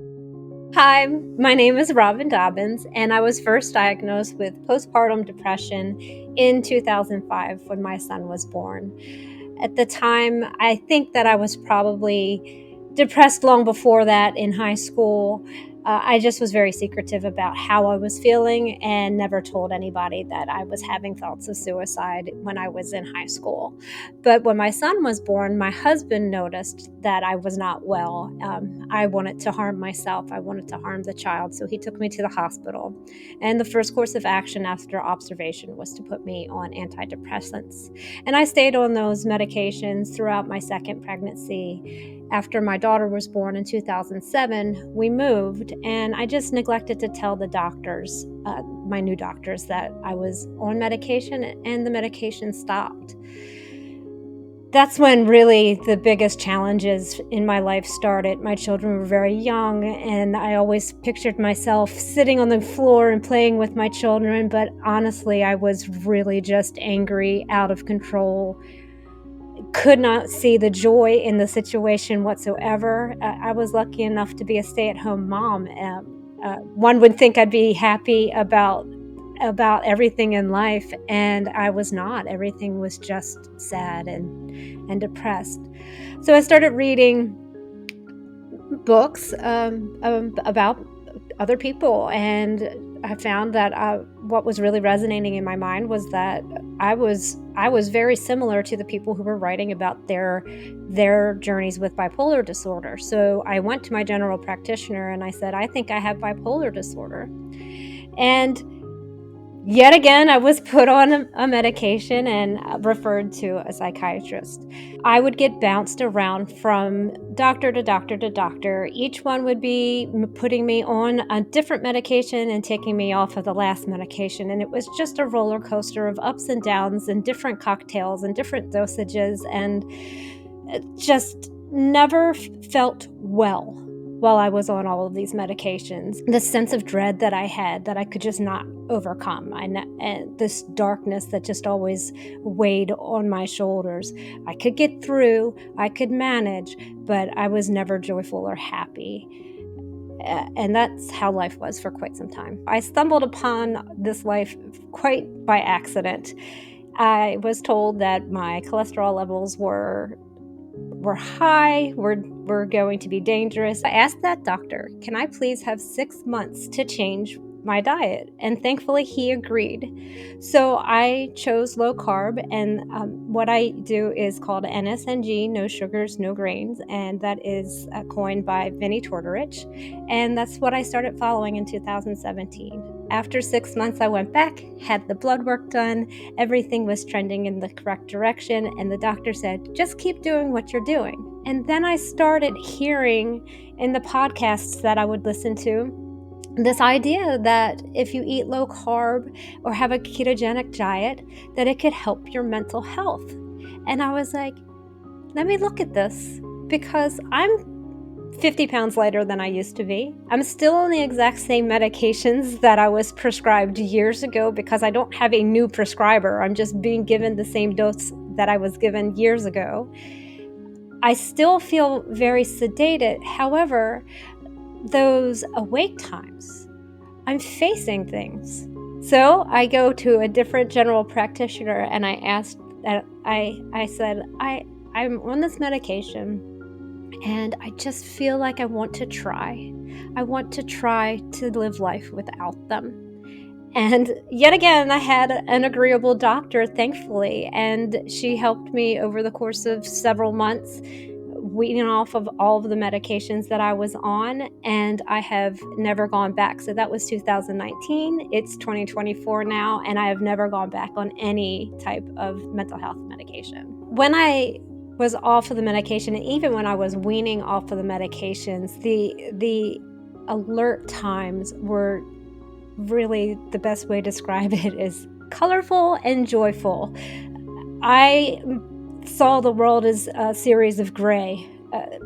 Hi, my name is Robyn Dobbins, and I was first diagnosed with postpartum depression in 2005 when my son was born. At the time, I think that I was probably depressed long before that in high school. I just was very secretive about how I was feeling and never told anybody that I was having thoughts of suicide when I was in high school. But when my son was born, my husband noticed that I was not well. I wanted to harm myself. I wanted to harm the child. So he took me to the hospital. And the first course of action after observation was to put me on antidepressants. And I stayed on those medications throughout my second pregnancy. After my daughter was born in 2007, we moved, and I just neglected to tell the doctors, my new doctors, that I was on medication and the medication stopped. That's when really the biggest challenges in my life started. My children were very young, and I always pictured myself sitting on the floor and playing with my children, but honestly, I was really just angry, out of control, could not see the joy in the situation whatsoever. I was lucky enough to be a stay-at-home mom. One would think I'd be happy about everything in life, and I was not. Everything was just sad and depressed. So I started reading books about other people, and I found that what was really resonating in my mind was that I was very similar to the people who were writing about their journeys with bipolar disorder. So I went to my general practitioner and I said, I think I have bipolar disorder. And yet again, I was put on a medication and referred to a psychiatrist. I would get bounced around from doctor to doctor to doctor. Each one would be putting me on a different medication and taking me off of the last medication. And it was just a roller coaster of ups and downs and different cocktails and different dosages, and it just never felt well while I was on all of these medications. The sense of dread that I had that I could just not overcome, and this darkness that just always weighed on my shoulders. I could get through, I could manage, but I was never joyful or happy. And that's how life was for quite some time. I stumbled upon this life quite by accident. I was told that my cholesterol levels were high, were going to be dangerous. I asked that doctor, can I please have 6 months to change my diet? And thankfully he agreed. So I chose low carb, and what I do is called NSNG, no sugars, no grains, and that is coined by Vinnie Tortorich, and that's what I started following in 2017. After 6 months, I went back, had the blood work done, everything was trending in the correct direction, and the doctor said, just keep doing what you're doing. And then I started hearing in the podcasts that I would listen to this idea that if you eat low carb or have a ketogenic diet, that it could help your mental health. And I was like, let me look at this, because I'm 50 pounds lighter than I used to be. I'm still on the exact same medications that I was prescribed years ago, because I don't have a new prescriber. I'm just being given the same dose that I was given years ago. I still feel very sedated. However, those awake times, I'm facing things. So I go to a different general practitioner and I asked, I said, I'm on this medication and I just feel like I want to try. I want to try to live life without them. And yet again, I had an agreeable doctor, thankfully, and she helped me over the course of several months, weaning off of all of the medications that I was on, and I have never gone back. So that was 2019. It's 2024 now, and I have never gone back on any type of mental health medication. When I was off of the medication, and even when I was weaning off of the medications, the alert times were really, the best way to describe it is colorful and joyful. I saw the world as a series of gray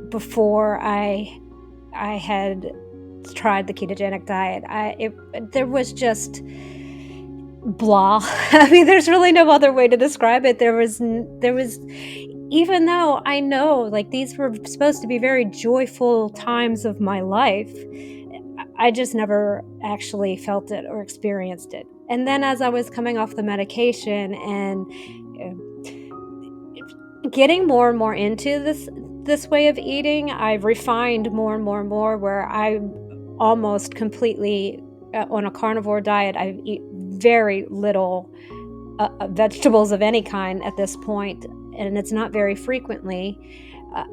before I had tried the ketogenic diet. There was just blah. I mean, there's really no other way to describe it. There was even though I know like these were supposed to be very joyful times of my life, I just never actually felt it or experienced it. And then as I was coming off the medication and getting more and more into this way of eating, I've refined more and more and more where I almost completely on a carnivore diet. I eat very little vegetables of any kind at this point, and it's not very frequently. Uh,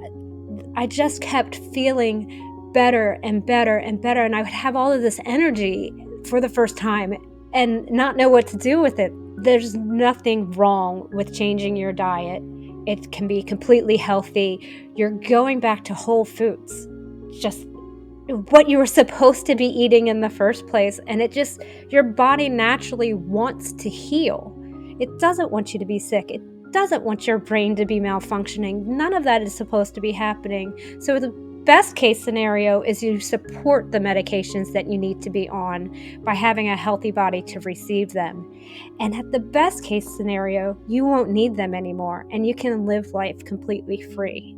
I just kept feeling better and better and better, and I would have all of this energy for the first time and not know what to do with it. There's nothing wrong with changing your diet. It can be completely healthy. You're going back to whole foods, just what you were supposed to be eating in the first place, and your body naturally wants to heal. It doesn't want you to be sick. It doesn't want your brain to be malfunctioning. None of that is supposed to be happening. So the best case scenario is you support the medications that you need to be on by having a healthy body to receive them. And at the best case scenario, you won't need them anymore and you can live life completely free.